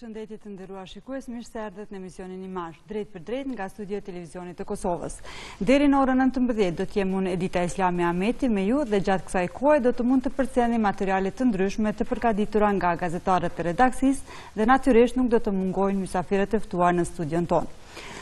Përshëndetje të nderuar shikues, mirë se erdhët në emisionin Imazh, drejt për drejt nga studio e televizionit të Kosovës. Deri në orën 19 do të jem unë Edita Islami Ahmeti me ju dhe gjatë kësaj kohe do të mund të përcjellni materiale të ndryshme të përgatitura nga gazetarët e redaksisë dhe natyrisht nuk do të mungojnë mysafirët e ftuar në studion tonë.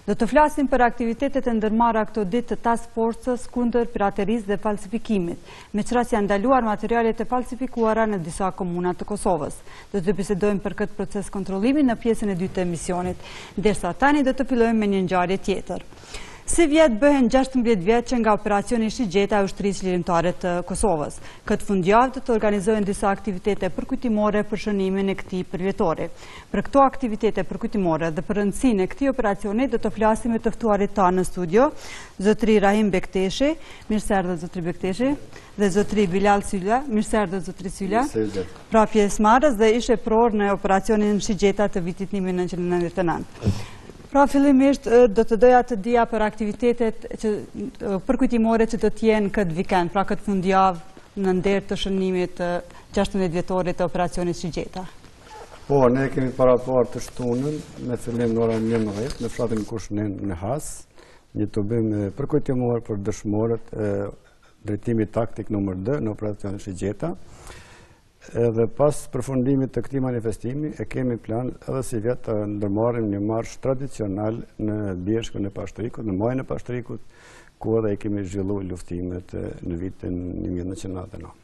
Do të flasim për aktivitetet e ndërmarra këto ditë të task force-s kundër piraterisë dhe falsifikimit, me çfarë janë ndaluar materialet e falsifikuara në disa komuna të Kosovës. Do të bisedojmë për këtë proces kontrollimi në pjesën e dytë të emisionit, ndërsa tani do të fillojmë me një ngjarje tjetër. Si vjet bëhen 16 vjet që nga operacioni Shigjeta e ushtrisë lirimtare të Kosovës. Këtë fundjavë do të organizohen disa aktivitete përkujtimore për shënimin e këtij përvjetori. Për këto aktivitete përkujtimore dhe për rëndësinë e këtij operacioni do të flasim me të ftuarit tanë në studio, zotëri Rahim Bekteshi, mirë se erdhët zotëri Bekteshi, dhe zotëri Bilal Sylla, mirë se erdhët zotëri Sylla, pra pjesëmarrës dhe ishe pror në operacionin Shigjeta të vitit 1999. Pra fillimisht do të doja të dija për aktivitetet përkujtimore që do të jenë këtë vikend, pra këtë fundjavë në nder të shënimit të 16 vjetorit të operacionit Shigjeta. Po, ne kemi paraportë të shtunën me fillim në orën 11 në fshatin Kushnin në Has, një tubim përkujtimor për dëshmorët e drejtimit taktik nr. D në operacionin Shigjeta. Edhe pas përfundimit të këtij manifestimi e kemi plan edhe si vjet të ndërmarrim një marsh tradicional në bjeshkun e Pashtrikut, në majën e Pashtrikut, ku edhe kemi zhvilluar luftimet në vitin 1999.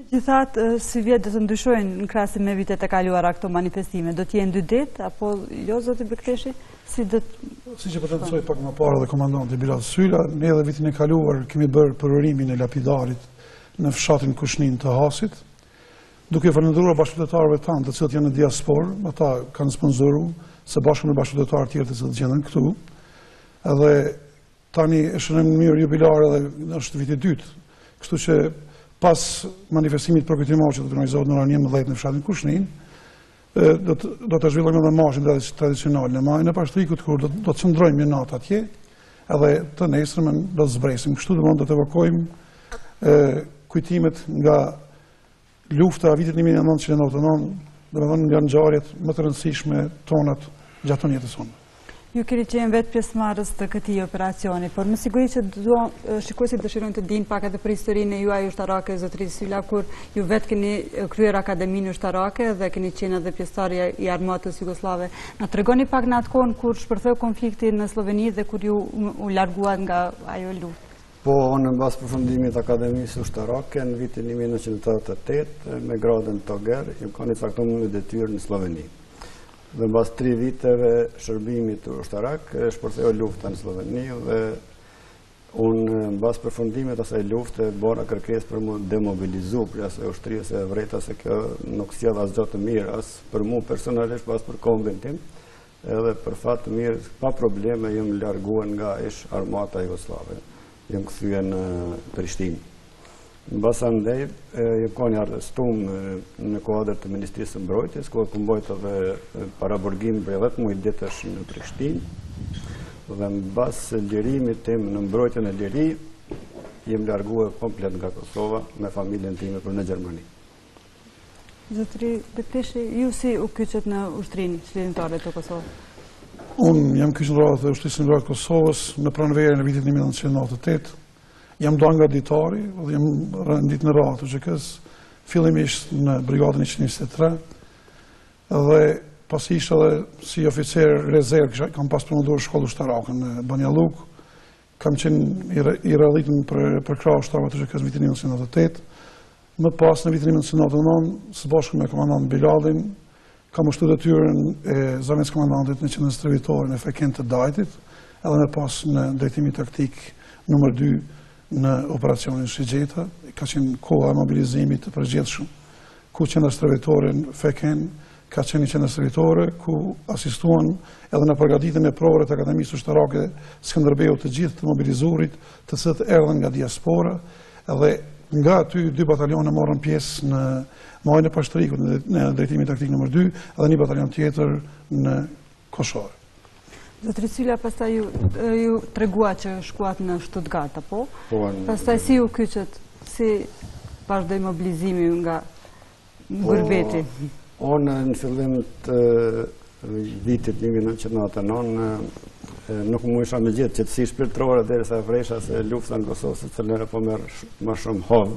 Megjithatë, si vjet do të ndryshojnë në krahasim me vitet e kaluara këto manifestime, do të jenë 2 ditë apo jo zoti Bekteshi? Siç e përtendsoi pak më parë dhe komandanti Bilal Sylla, ne edhe vitin e kaluar kemi bërë përorimin e lapidarit në fshatin Kushnin të Hasit. Duke falendëruar bashkëqytetarëve tanë të cilët janë në diasporë, ata kanë sponsoruar së bashku me bashkëqytetarë tjerë të cilët gjenden këtu. Edhe tani e shënojmë mirë jubilar edhe është viti i dytë. Kështu që pas manifestimit përkujtimor që do të organizohet në orën 11 në fshatin Kushnin, do të zhvillojmë edhe marshin tradicional në majën e Pashtrikut, kur do të qëndrojmë një natë atje, edhe të nesërmen do të zbresim. Kështu do të evokojmë kujtimet nga lufta vitit 1999, domethënë nga ngjarjet më të rëndësishme tonat gjatë jetës sonë. Ju keni qenë vetë pjesëmarrës të këtij operacioni, por me siguri që shikuesit dëshirojnë të dinë pak edhe për historinë e juaj ushtarake, zotëri Sylla, kur ju vetë keni kryer akademinë ushtarake dhe keni qenë edhe pjesëtar i armatës jugoslave. Na tregoni pak në atë kohë kur shpërtheu konflikti në Sloveni dhe kur ju u larguat nga ajo luftë. Po, në bas përfundimit akademisë ushtarake në vitin 1988 me gradën Toger, ju kanë caktuar në detyrë në Sloveni. Dhe mbas 3 viteve shërbimit ushtarak, shpërtheu lufta në Sloveni dhe unë mbas përfundimit asaj lufte bëra kërkesë për mu demobilizu për asaj ushtrisë e vreta se kjo nuk sjell asgjë të mirë as për mu personalisht, as për kombin tim, edhe për fat të mirë pa probleme jam larguar nga ish armata jugoslave. Jam kthyer në Prishtinë. Mbas andaj jam qenë arrestuar në kuadër të Ministrisë së Mbrojtjes, ku mbajt edhe paraburgim për 10 muaj ditësh në Prishtinë. Dhe mbas lirimit tim në mbrojtjen e liri, jam larguar komplet nga Kosova me familjen time për në Gjermani. Zotëri Bekteshi, ju si u kyçet në ushtrinë lirimtare të Kosovës? Unë jam kyçëndruar të ushtrisë lirimtare të Kosovës në pranverën e vitit 1998. Jam dalë nga ditari dhe jam rendit në radhë të QK-s, fillimisht në brigadën 123, dhe pas isha dhe si oficer rezervë, kam pas përmenduar shkollë ushtarake në Banja Luk, kam qenë i realitën për krahë ushtarëve të QK-s vitin 1998. Më pas në vitin 1999, së bashku me komandant Bilalin, kam ushtu detyrën e zëvendës komandantit në qendrën stërvitore në Feken të Dajtit, edhe më pas në drejtimin taktik nr. 2 në operacionin Shigjeta. Ka qenë koha e mobilizimit të përgjithshëm, ku qendra stërvitore në Feken ka qenë një qendër stërvitore ku asistuan edhe në përgatitjen e provave të Akademisë Ushtarake Skënderbeu të gjithë të mobilizuarit, të cilët erdhën nga diaspora, edhe nga aty 2 batalione morën pjesë në majën e Pashtrikut në drejtimin taktik nr. 2 edhe një batalion tjetër në Koshar. Zotëri Sylla, pastaj ju tregua që shkuat në Stuttgart, apo? Pastaj si u kyçet, si vazhdoi mobilizimi nga Gurbeti? Unë në fillim të vitit 1999 nuk mu isha me gjithë qëtësi shpirtërore derisa vresha se lufta në Kosovë së cilëre po merr më shumë hovë.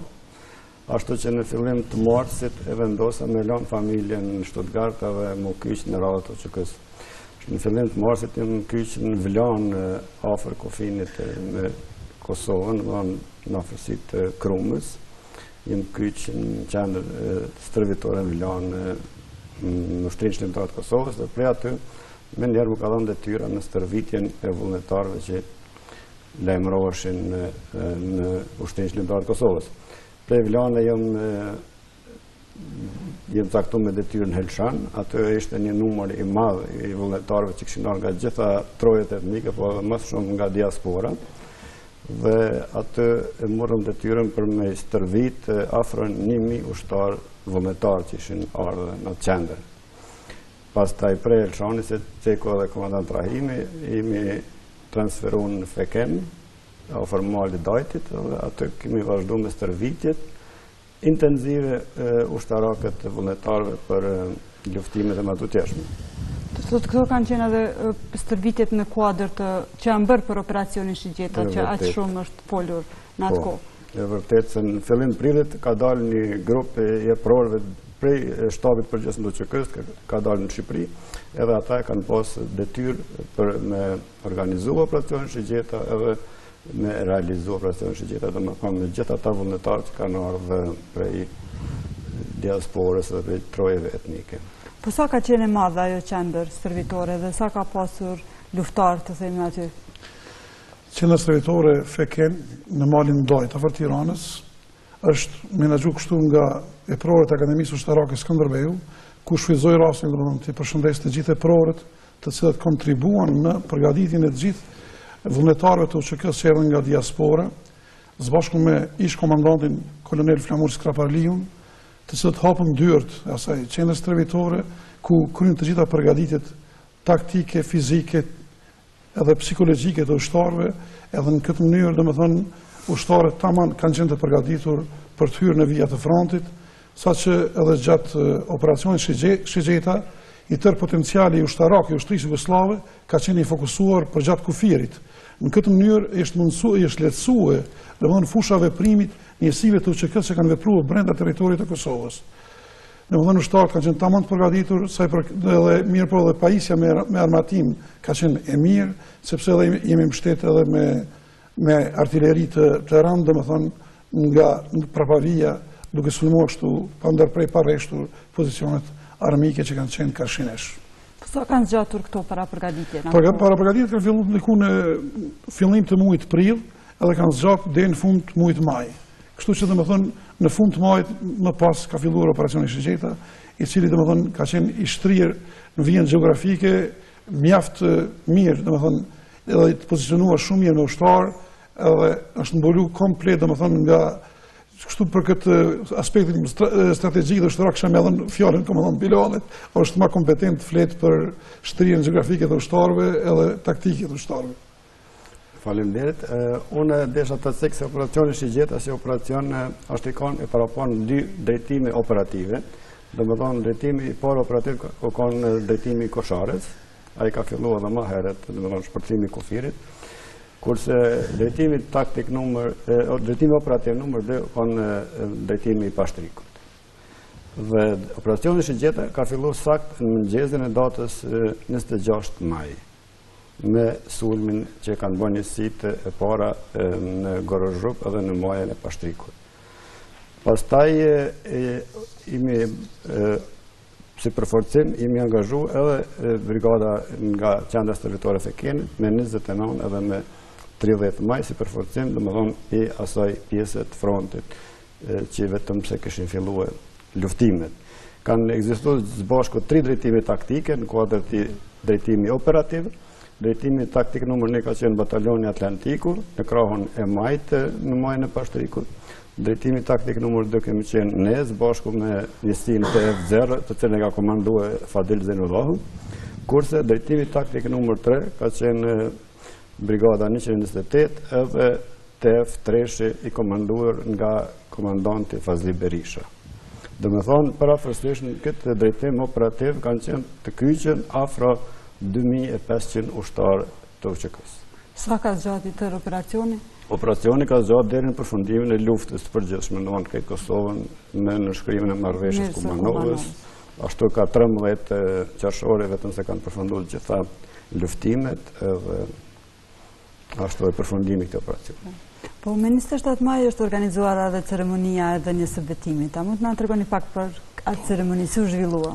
Ashtu që në fillim të marsit e vendosa me lanë familjen në Stuttgart dhe mu kyç në radhë që kësë. Në fillim të marsit jam kyç në Vllanë afër kufinit me Kosovën, në afërsitë të Krumës. Jam kyç në qendër stërvitore në Vllanë në Ushtrinë Shëndetare të Kosovës dhe prej aty me njerë më ka dhënë detyra në stërvitjen e vullnetarëve që lajmëroheshin në Ushtrinë Shëndetare të Kosovës. Prej Vllane jam caktuar me detyrën Helshan, aty ishte një numër i madh i vullnetarëve që kishin nga gjitha trojet etnike, po më shumë nga diaspora. Dhe aty e morëm detyrën për me stërvit afro 1000 ushtar vullnetar që ishin ardhur në qendër. Pastaj prej Elshani se Ceko dhe komandant Rahimi jemi transferuar në Feken, afër malit Dajtit, dhe aty kemi vazhduar me stërvitjet intenzive ushtarake të vullnetarëve për luftimet e matutjeshme. Këto kanë qenë edhe stërvitjet në kuadër që janë bërë për operacionin Shigjeta, që aq shumë është folur në atë kohë. E vërtet se në fillim prillit ka dalë një grup e prorëve prej shtabit përgjithshëm të QK-s, ka dalë në Shqipëri, edhe ata kanë pas detyrë për me organizu operacionin Shigjeta edhe me realizu operacionin Shigjeta, dhe më thonë me gjithë ata vullnetarë që kanë ardhur prej diasporës dhe prej trojeve etnike. Po sa ka qenë e madhe ajo qendër stërvitore dhe sa ka pasur luftarë të themi aty? Qendra stërvitore Feken në malin Dajt, afër Tiranës, është menaxhuar kështu nga e prorët e Akademisë Ushtarake Skënderbeu, ku shfrytëzoi rastin të përshëndes të gjithë prorët, të cilët kontribuan në përgatitjen e të gjithë vullnetarëve të UÇK-s që erdhën nga diaspora, së bashku me ish komandantin kolonel Flamur Skraparliun, të cilët hapën dyert e asaj qendre stërvitore, ku kryen të gjitha përgatitjet taktike, fizike edhe psikologjike të ushtarëve, edhe në këtë mënyrë, domethënë, ushtarët tamam kanë qenë të përgatitur për të hyrë në vijat të frontit, saqë edhe gjatë operacionit Shigjeta, i tërë potenciali i ushtarak i ushtrisë jugoslave ka qenë i fokusuar për gjatë kufirit. Në këtë mënyrë është lehtësuar, domethënë fusha veprimit njësive të UÇK-s që kanë vepruar brenda territorit të Kosovës. Domethënë ushtarët kanë qenë tamam të përgatitur, edhe mirë po edhe pajisja me armatim ka qenë e mirë, sepse edhe jemi mbështetur edhe me artilleri të rëndë, domethënë nga prapavia, duke sulmuar kështu pa ndërprej pa rreshtur pozicionet armike që kanë qenë karshinesh. Sa kanë zgjatur këto para përgatitje? Para përgatitjet kanë filluar diku në fillim të muajit prill, edhe kanë zgjatur deri në fund të muajit maj. Kështu që domethënë në fund të majit më pas ka filluar operacioni Shigjeta, i cili domethënë ka qenë i shtrirë në vijën gjeografike mjaft mirë, domethënë edhe të pozicionuar shumë mirë në ushtar, edhe është mbulu komplet domethënë nga kështu për këtë aspektin strategjik dhe ushtarak kisha më dhënë fjalën komandant Bilalit, është më kompetent të flet për shtrirjen gjeografike të ushtarëve edhe taktike të ushtarëve. Faleminderit. Unë desha të thek se operacioni Shigjeta si operacion është e parapon 2 drejtime operative. Domethënë drejtimi i parë operativ ka qenë drejtimi i Kosharës. Ai ka filluar edhe më herët, domethënë shpërthimi i kufirit. Kurse drejtimi operativ numër 2 kanë drejtimi i Pashtrikut. Dhe operacioni Shigjeta ka filluar sakt në mëngjesin e datës 26 maj me sulmin që kanë bërë njësitë e para në Gorozhuk edhe në majën e Pashtrikut. Pastaj si përforcim jemi angazhu edhe brigada nga qendra stërvitore Fekenit me 29 edhe me 30 maj si përforcim, domethënë i asaj pjese të frontit që vetëm se kishin filluar luftimet. Kanë ekzistuar së bashku 3 drejtime taktike në kuadër të drejtimi operativ. Drejtimi taktik numër 1 ka qenë Batalioni Atlantiku në krahun e majt në majën e Pashtrikut. Drejtimi taktik numër 2 kemi qenë ne së bashku me njësinë të F0, të cilën e ka komanduar Fadil Zenullahu. Kurse drejtimi taktik numër 3 ka qenë Brigada 128 edhe TF3 i komanduar nga komandanti Fazli Berisha. Dhe me thonë, parafërsisht në këtë drejtim operativ kanë qenë të kyqen afro 2500 ushtarë të UÇK-s. Sa ka zgjati tërë operacioni? Operacioni ka zgjatë deri në përfundimin e luftës të përgjithshme në këtë Kosovën me nënshkrimin e marrëveshjes Kumanovës. Ashtu ka 13 qershore vetëm se kanë përfunduar gjitha luftimet edhe ashtu e përfundimi i këtij operacioni. Po me 27 maj është organizuar edhe ceremonia e dhënies së betimit. A mund të na tregoni pak për atë ceremoni si u zhvillua?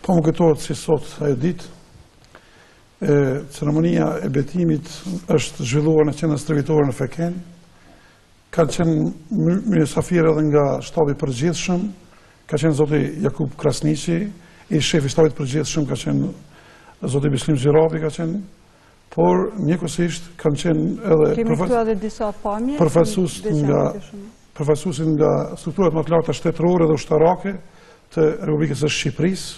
Po më kujtohet si sot ajo ditë. Ceremonia e betimit është zhvilluar në qendrën stërvitore në Feken. Ka qenë mysafirë edhe nga shtabi i përgjithshëm, ka qenë zoti Jakub Krasniqi, i shefi i shtabit të përgjithshëm ka qenë zoti Bislim Xhirabi ka qenë, por njëkohësisht kanë qenë edhe Kemi këtu edhe disa pamje përfaqësuesit nga strukturat më të larta shtetërore dhe ushtarake të Republikës së Shqipërisë.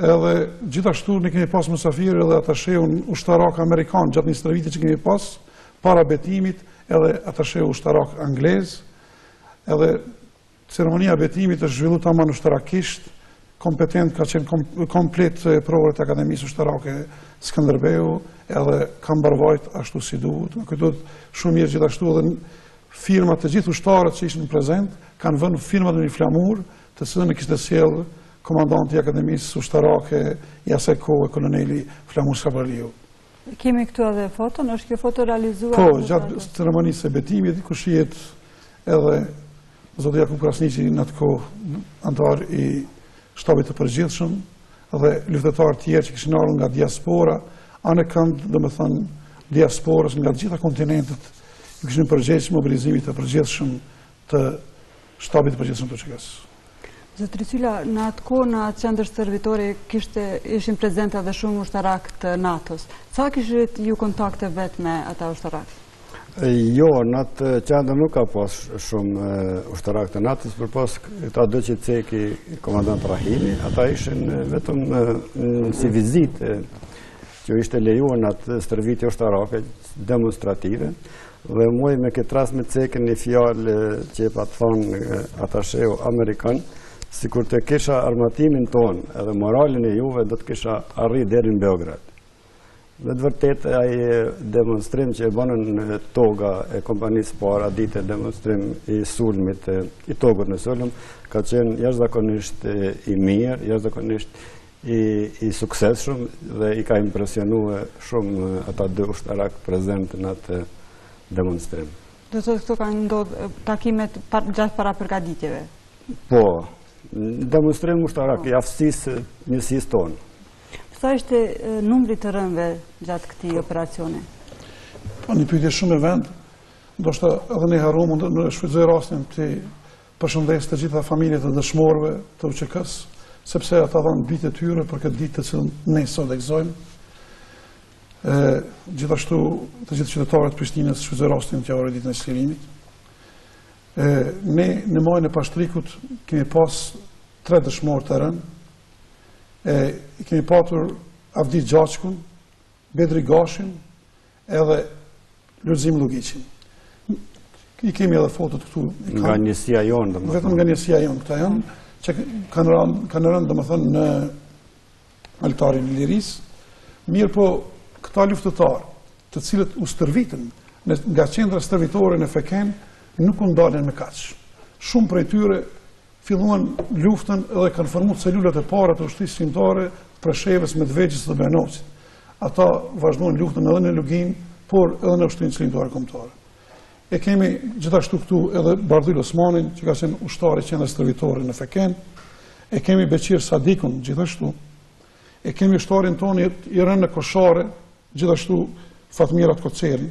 Edhe gjithashtu ne kemi pas mysafirë edhe atasheun ushtarak amerikan gjatë 23 vite që kemi pas para betimit, edhe atasheu ushtarak anglez. Edhe ceremonia e betimit është zhvilluar tamam ushtarakisht, kompetent ka qenë komplet provët e Akademisë Ushtarake Skënderbeu, edhe ka mbarvajt ashtu si duhet. Më kujtohet shumë mirë gjithashtu edhe firmat të gjithë ushtarët që ishin prezent kanë vënë firmat në një flamur, të cilën e kishte sjellë komandanti i Akademisë Ushtarake i asaj kohe, koloneli Flamur Skabarliu. Kemi këtu edhe foton, është kjo foto realizuar? Po, gjatë ceremonisë e betimit, ku shihet edhe zoti Jakub Krasniqi në atë kohë antar i shtabit të përgjithshëm dhe luftëtarë tjerë që kishin ardhur nga diaspora, anë kënd, domethënë diasporës nga të gjitha kontinentet, kishin përgjegjës mobilizimit të përgjithshëm të shtabit të përgjithshëm të UÇK-s. Zotri Cyla, në atë kohë në atë qendër stërvitore ishin prezente edhe shumë ushtarak të NATO-s. Sa kishit ju kontakte vetë me ata ushtarak? Jo, në atë qendër nuk ka pas shumë ushtarak të NATO-s, përpas këta dy që ceki komandant Rahimi, ata ishin vetëm si vizitë që ishte lejuar në atë stërvitje ushtarake demonstrative, dhe muj me këtë rast me cekin një fjalë që pa të thonë atasheu Amerikan, si kur të kisha armatimin tonë edhe moralin e juve, do të kisha arri deri në Beograd. Dhe të vërtet, ai demonstrim që e banën në toga e kompanisë para, dite demonstrim i sulmit, i togut në sulm, ka qenë jashtëzakonisht i mirë, jashtëzakonisht i suksesshëm dhe i ka impresionuar shumë ata dy ushtarak prezent në atë demonstrim. Do të thotë këto kanë ndodhur takimet gjatë para përgatitjeve? Po, demonstrim ushtarak i aftësisë njësisë tonë. Sa ishte numri të rënëve gjatë këtij operacioni? Po, një pyetje shumë e vend, ndoshta edhe ne harruam në shfrytëzoj rastin të përshëndes të gjitha familjet e dëshmorëve të UÇK-s, sepse ata dhanë bitë e tyre për këtë ditë të cilën ne sot e gëzojmë. Gjithashtu të gjithë qytetarët Prishtinës shfrytëzoj rastin të javërë ditën e sqarimit. Ne në muajin e Pashtrikut kemi pas 3 dëshmorë të rënë. Kemi patur Avdi Gjaçkun, Bedri Gashin edhe Lulzim Lugiqin. I kemi edhe fotot këtu. Nga njësia jonë, domethënë. Vetëm nga njësia jonë, këta janë që kanë rënë domethënë në altarin e lirisë. Mirë po, këta luftëtarë, të cilët u stërvitën nga qendra stërvitore në Feken, nuk u ndalen me kaq. Shumë prej tyre filluan luftën edhe kanë formuar celulat e para të ushtrisë shqiptare Preshevës, Medvegjës dhe Benoqit. Ata vazhdojnë luftën edhe në Lugin, por edhe në ushtrinë shqiptare kombëtare. E kemi gjithashtu këtu edhe Bardhyl Osmanin, që ka qenë ushtari i qendrës stërvitore në Feken. E kemi Beqir Sadikun gjithashtu. E kemi ushtarin tonë i rënë në Koshare, gjithashtu Fatmirat Kocerin.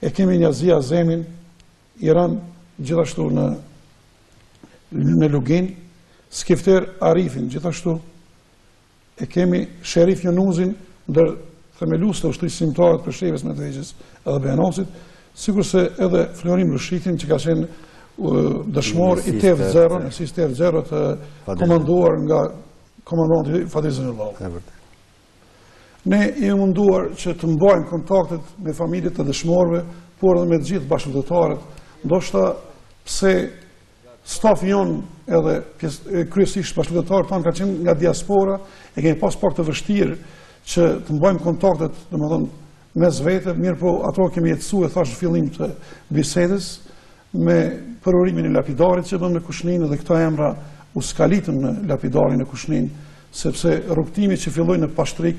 E kemi Njazia Zemin, i rënë gjithashtu në Lugin, Skifter Arifin gjithashtu. E kemi Sherif Jonuzin, ndër themelues të ushtrisë shqiptare të Preshevës, Medvegjës edhe Benoqit, sikurse edhe Florim Rushitin, që ka qenë dëshmor i TF0, në sis TF0 të komanduar nga komandanti Fadil Zënullahu. Ne jemi munduar që të mbajmë kontaktet me familjet të dëshmorëve, por edhe me të gjithë bashkëpunëtorët, ndoshta pse stafi jonë edhe kryesisht bashkëpunëtarët tanë ka qenë nga diaspora, e kemi pas pak të vështirë që të mbajmë kontaktet, domethënë mes vete, mirë po ato kemi jetësuar thash në fillim të bisedës me përorimin e lapidarit që bëm në Kushnin, dhe këta emra u skalitën në lapidarin e Kushnin, sepse rrugtimi që filloi në Pashtrik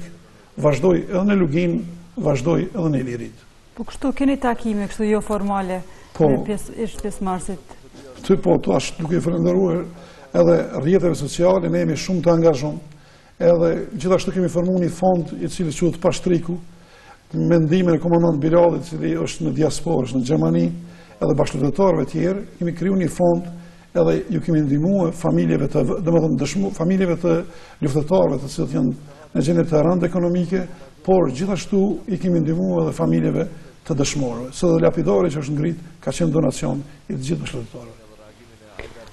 vazhdoi edhe në Lugin, vazhdoi edhe në Ilirit. Po kështu keni takime kështu jo formale me pjesëmarrësit? Po, tash duke i falenderuar edhe rrjeteve sociale, ne jemi shumë të angazhuar. Edhe gjithashtu kemi formuar një fond i cili quhet Pashtriku, me ndihmën e komandant Bilalit, i cili është në diasporë, është në Gjermani, edhe bashkëpunëtorëve të tjerë, kemi krijuar një fond edhe ju kemi ndihmuar familjeve të, domethënë familjeve të luftëtarëve të cilët janë në gjendje të rëndë ekonomike, por gjithashtu i kemi ndihmuar edhe familjeve të dëshmorëve. Së dhe lapidari që është ngrit ka qenë donacion i të gjithë bashkëpunëtorëve.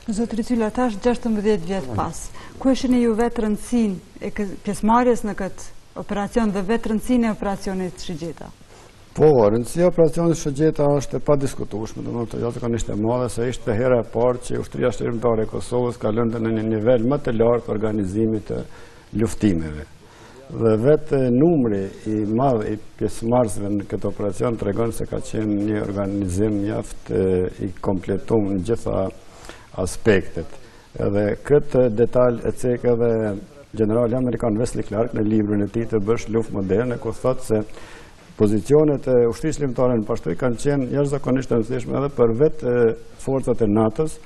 Zotëri Cyla, tash 16 vjet pas, ku e shihni ju vetë rëndësinë e pjesëmarrjes në këtë operacion dhe vetë rëndësinë e operacionit Shëgjeta? Po, rëndësia e operacionit Shëgjeta është e padiskutueshme, domethënë jashtëzakonisht e madhe, se ishte hera e parë që ushtria shërbimtare e Kosovës ka lënë në një nivel më të lartë organizimit të luftimeve. Dhe vetë numri i madh i pjesëmarrësve në këtë operacion tregon se ka qenë një organizim mjaft i kompletuar në gjitha aspektet. Edhe këtë detaj e cek edhe generali amerikan Wesley Clark në librin e tij të bësh luftë moderne, ku thotë se pozicionet e ushtrisë shërbimtare në Pashtrik kanë qenë jashtëzakonisht të rëndësishme edhe për vetë forcat e NATO-s,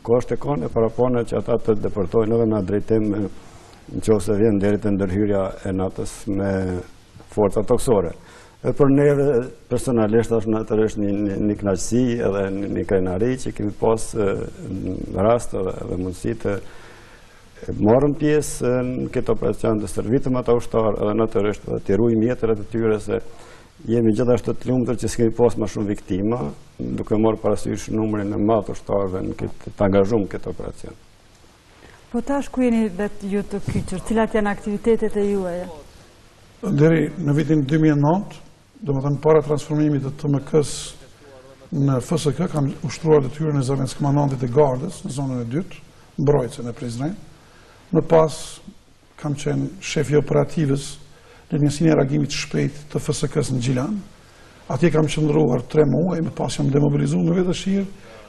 ku është e kanë e parapona që ata të deportojnë edhe në drejtim nëse vjen deri te ndërhyrja e NATO-s me forca toksore. Dhe për neve personalisht është natyralisht një kënaqësi edhe një krenari që kemi pas rast edhe mundësi të marrëm pjesë në këtë operacion, të stërvitëm ata ushtarë edhe natyralisht të ruajmë jetërat e tyre, se jemi gjithashtu të lumtur që s'kemi pas më shumë viktima, duke marrë parasysh numrin e madh të ushtarëve në këtë të angazhuar në këtë operacion. Po tash ku jeni vetë ju të kyçur, cilat janë aktivitetet e juaja? Deri në vitin 2009, domethënë para transformimit të TMK-s në FSK, kam ushtruar detyrën e zëvendës komandantit e gardës në zonën e dytë, mbrojtëse në Prizren. Më pas kam qenë shefi operativës në njësinë e reagimit shpejt të FSK-s në Gjilan. Atje kam qëndruar 3 muaj, më pas jam demobilizuar në Vetëshirë,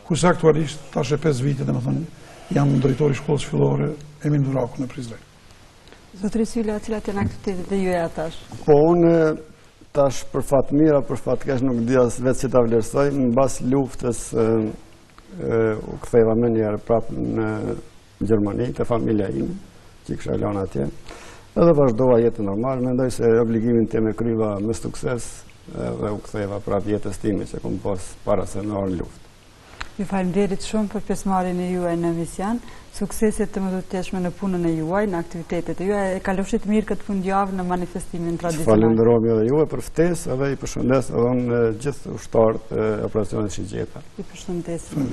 kurse aktualisht tash e 5 vite, domethënë jam drejtori i shkollës fillore Emin Duraku në Prizren. Zotëri Cyla, cilat janë aktivitetet e juaja tash? Po unë tash për fat mirë, për fat keq nuk di as vetë si ta vlerësoj, mbas luftës u ktheva më një herë prapë në Gjermani te familja ime, që kisha lënë atje. Edhe vazhdova jetën normale, mendoj se obligimin tim e kryeva me sukses dhe u ktheva prapë jetës time që kam pas para se me orë luftë. Ju faleminderit shumë për pjesëmarrjen e juaj në mision. Sukseset të mëdhuteshme në punën e juaj, në aktivitetet e juaj. E kalofshit mirë këtë fundjavë në manifestimin tradicional. Falenderoj edhe juve për ftesë edhe i përshëndes edhe gjithë ushtarët e operacionit Shëgjeta. I përshëndesim.